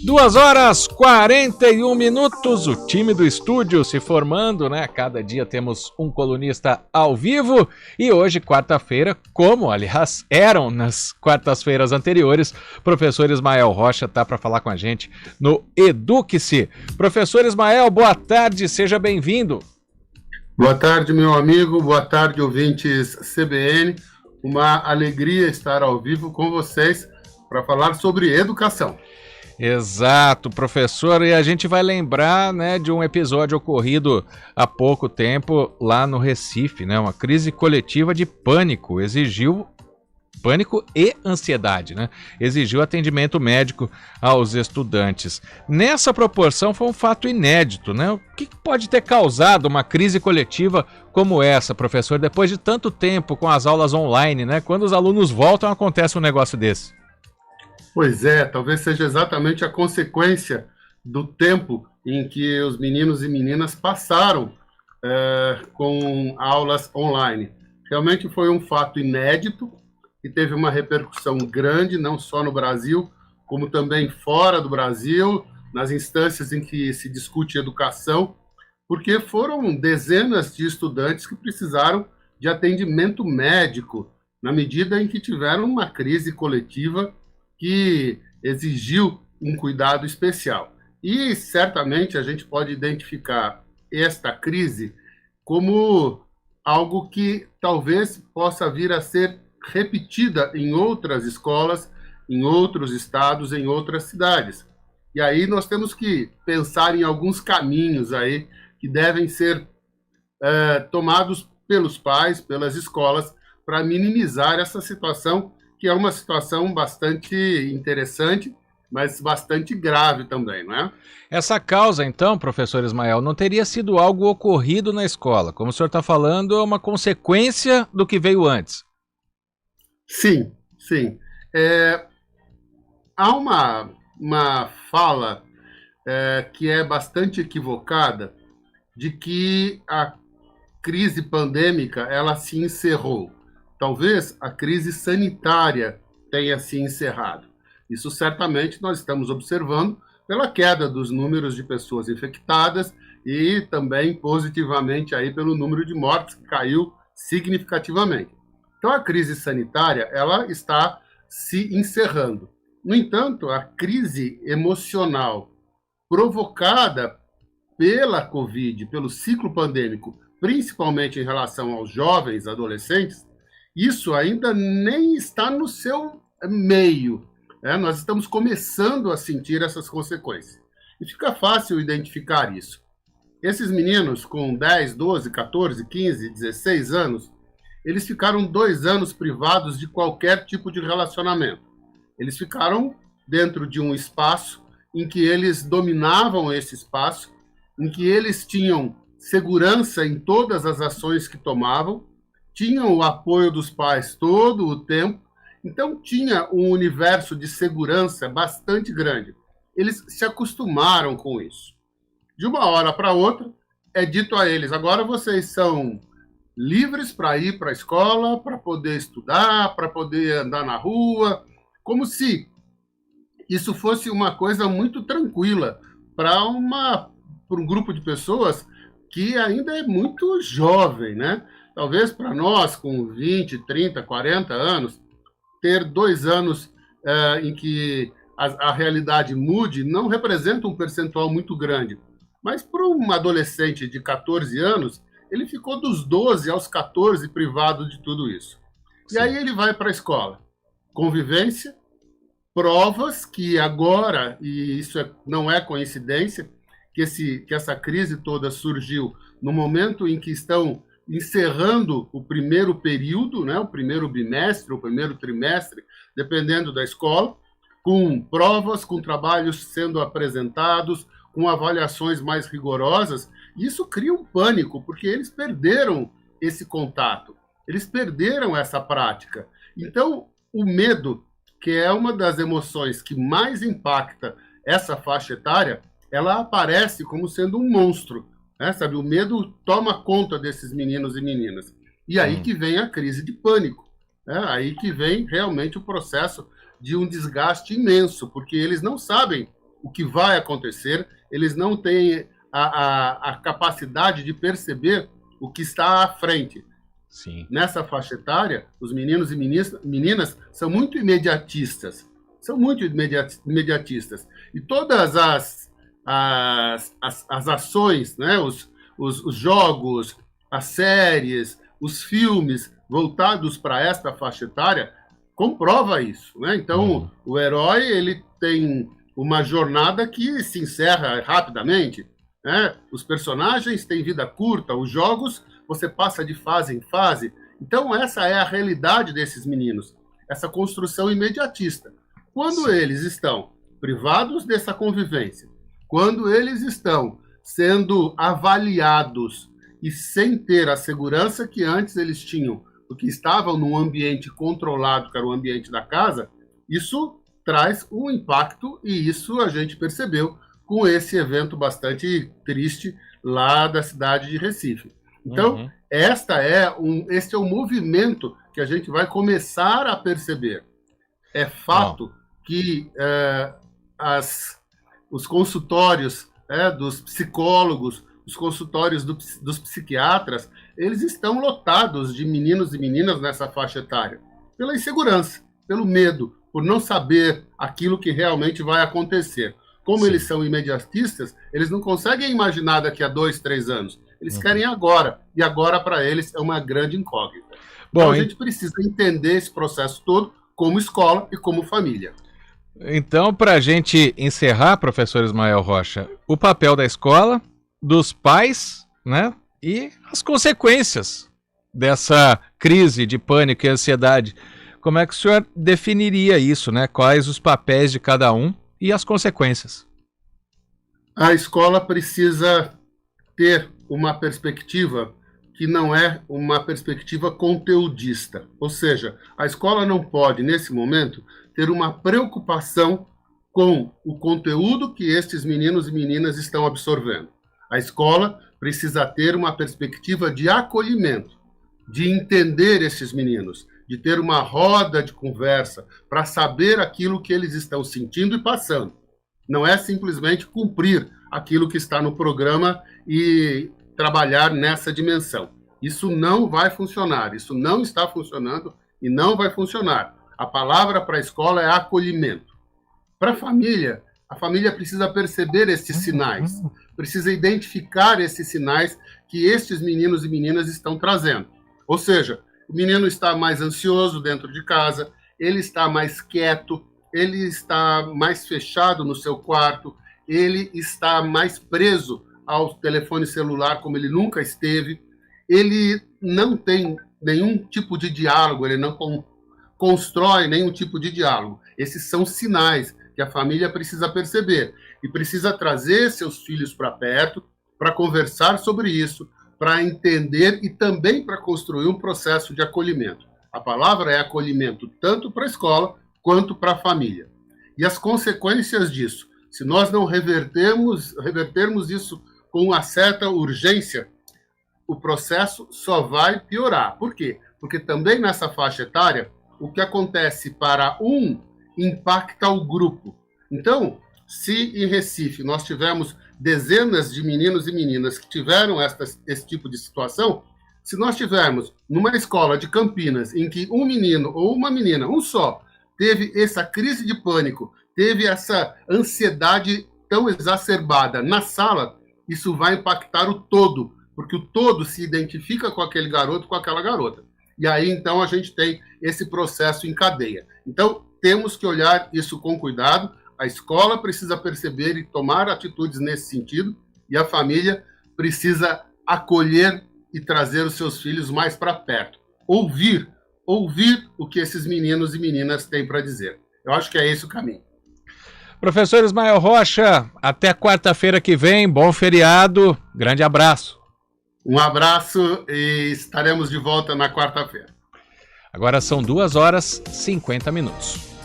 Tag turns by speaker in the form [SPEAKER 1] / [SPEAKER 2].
[SPEAKER 1] 2h41, o time do estúdio se formando, né? Cada dia temos um colunista ao vivo e hoje, quarta-feira, como aliás eram nas quartas-feiras anteriores, professor Ismael Rocha tá para falar com a gente no Eduque-se. Professor Ismael, boa tarde, seja bem-vindo.
[SPEAKER 2] Boa tarde, meu amigo, boa tarde, ouvintes CBN. Uma alegria estar ao vivo com vocês para falar sobre educação.
[SPEAKER 1] Exato, professor, e a gente vai lembrar, né, de um episódio ocorrido há pouco tempo lá no Recife, né, uma crise coletiva de pânico, pânico e ansiedade, né, exigiu atendimento médico aos estudantes. Nessa proporção foi um fato inédito, né, o que pode ter causado uma crise coletiva como essa, professor, depois de tanto tempo com as aulas online, né, quando os alunos voltam acontece um negócio desse?
[SPEAKER 2] Pois é, talvez seja exatamente a consequência do tempo em que os meninos e meninas passaram com aulas online. Realmente foi um fato inédito que teve uma repercussão grande, não só no Brasil, como também fora do Brasil, nas instâncias em que se discute educação, porque foram dezenas de estudantes que precisaram de atendimento médico na medida em que tiveram uma crise coletiva que exigiu um cuidado especial. E certamente a gente pode identificar esta crise como algo que talvez possa vir a ser repetida em outras escolas, em outros estados, em outras cidades. E aí nós temos que pensar em alguns caminhos aí que devem ser tomados pelos pais, pelas escolas, para minimizar essa situação, que é uma situação bastante interessante, mas bastante grave também, não é?
[SPEAKER 1] Essa causa, então, professor Ismael, não teria sido algo ocorrido na escola. Como o senhor está falando, é uma consequência do que veio antes.
[SPEAKER 2] Sim, sim. Há uma fala que é bastante equivocada de que a crise pandêmica ela se encerrou. Talvez a crise sanitária tenha se encerrado. Isso certamente nós estamos observando pela queda dos números de pessoas infectadas e também positivamente aí pelo número de mortes que caiu significativamente. Então a crise sanitária ela está se encerrando. No entanto, a crise emocional provocada pela Covid, pelo ciclo pandêmico, principalmente em relação aos jovens, adolescentes, isso ainda nem está no seu meio. Nós estamos começando a sentir essas consequências. E fica fácil identificar isso. Esses meninos com 10, 12, 14, 15, 16 anos, eles ficaram 2 anos privados de qualquer tipo de relacionamento. Eles ficaram dentro de um espaço em que eles dominavam esse espaço, em que eles tinham segurança em todas as ações que tomavam, tinham o apoio dos pais todo o tempo, então tinha um universo de segurança bastante grande. Eles se acostumaram com isso. De uma hora para outra, é dito a eles, agora vocês são livres para ir para a escola, para poder estudar, para poder andar na rua, como se isso fosse uma coisa muito tranquila para um grupo de pessoas que ainda é muito jovem, né? Talvez para nós, com 20, 30, 40 anos, ter 2 anos em que a realidade mude não representa um percentual muito grande. Mas para um adolescente de 14 anos, ele ficou dos 12 aos 14 privado de tudo isso. Sim. E aí ele vai para a escola. Convivência, provas que agora, e isso não é coincidência, que essa crise toda surgiu no momento em que estão encerrando o primeiro período, né, o primeiro bimestre, o primeiro trimestre, dependendo da escola, com provas, com trabalhos sendo apresentados, com avaliações mais rigorosas. Isso cria um pânico, porque eles perderam esse contato, eles perderam essa prática. Então, o medo, que é uma das emoções que mais impacta essa faixa etária, ela aparece como sendo um monstro. Sabe, o medo toma conta desses meninos e meninas. E aí que vem a crise de pânico. Aí que vem realmente o processo de um desgaste imenso, porque eles não sabem o que vai acontecer, eles não têm a capacidade de perceber o que está à frente.
[SPEAKER 1] Sim.
[SPEAKER 2] Nessa faixa etária, os meninos e meninas são muito imediatistas. São muito imediatistas. E todas as ações, né? Os jogos, as séries, os filmes voltados para esta faixa etária comprova isso, né? Então, o herói ele tem uma jornada que se encerra rapidamente, né? Os personagens têm vida curta, os jogos você passa de fase em fase. Então, essa é a realidade desses meninos, essa construção imediatista. Quando eles estão privados dessa convivência, quando eles estão sendo avaliados e sem ter a segurança que antes eles tinham, porque estavam num ambiente controlado, que era o ambiente da casa, isso traz um impacto, e isso a gente percebeu com esse evento bastante triste lá da cidade de Recife. Então, este é o movimento que a gente vai começar a perceber. É fato que os consultórios dos psicólogos, os consultórios dos psiquiatras, eles estão lotados de meninos e meninas nessa faixa etária, pela insegurança, pelo medo, por não saber aquilo que realmente vai acontecer. Como eles são imediatistas, eles não conseguem imaginar daqui a 2, 3 anos. Eles querem agora, e agora para eles é uma grande incógnita. Então a gente precisa entender esse processo todo como escola e como família.
[SPEAKER 1] Então, para a gente encerrar, professor Ismael Rocha, o papel da escola, dos pais, né, e as consequências dessa crise de pânico e ansiedade. Como é que o senhor definiria isso, né? Quais os papéis de cada um e as consequências?
[SPEAKER 2] A escola precisa ter uma perspectiva que não é uma perspectiva conteudista. Ou seja, a escola não pode, nesse momento, ter uma preocupação com o conteúdo que estes meninos e meninas estão absorvendo. A escola precisa ter uma perspectiva de acolhimento, de entender esses meninos, de ter uma roda de conversa para saber aquilo que eles estão sentindo e passando. Não é simplesmente cumprir aquilo que está no programa e trabalhar nessa dimensão. Isso não vai funcionar, isso não está funcionando e não vai funcionar. A palavra para a escola é acolhimento. Para a família precisa perceber esses sinais, precisa identificar esses sinais que estes meninos e meninas estão trazendo. Ou seja, o menino está mais ansioso dentro de casa, ele está mais quieto, ele está mais fechado no seu quarto, ele está mais preso ao telefone celular como ele nunca esteve, ele não tem nenhum tipo de diálogo, ele não constrói nenhum tipo de diálogo. Esses são sinais que a família precisa perceber e precisa trazer seus filhos para perto para conversar sobre isso, para entender e também para construir um processo de acolhimento. A palavra é acolhimento tanto para a escola quanto para a família. E as consequências disso, se nós não revertermos isso com uma certa urgência, o processo só vai piorar. Por quê? Porque também nessa faixa etária, o que acontece para um impacta o grupo. Então, se em Recife nós tivemos dezenas de meninos e meninas que tiveram esse tipo de situação, se nós tivermos numa escola de Campinas em que um menino ou uma menina, um só, teve essa crise de pânico, teve essa ansiedade tão exacerbada na sala, isso vai impactar o todo, porque o todo se identifica com aquele garoto, com aquela garota. E aí, então, a gente tem esse processo em cadeia. Então, temos que olhar isso com cuidado. A escola precisa perceber e tomar atitudes nesse sentido, e a família precisa acolher e trazer os seus filhos mais para perto. Ouvir o que esses meninos e meninas têm para dizer. Eu acho que é esse o caminho.
[SPEAKER 1] Professor Ismael Rocha, até quarta-feira que vem, bom feriado, grande abraço.
[SPEAKER 2] Um abraço e estaremos de volta na quarta-feira.
[SPEAKER 1] Agora são 2h50.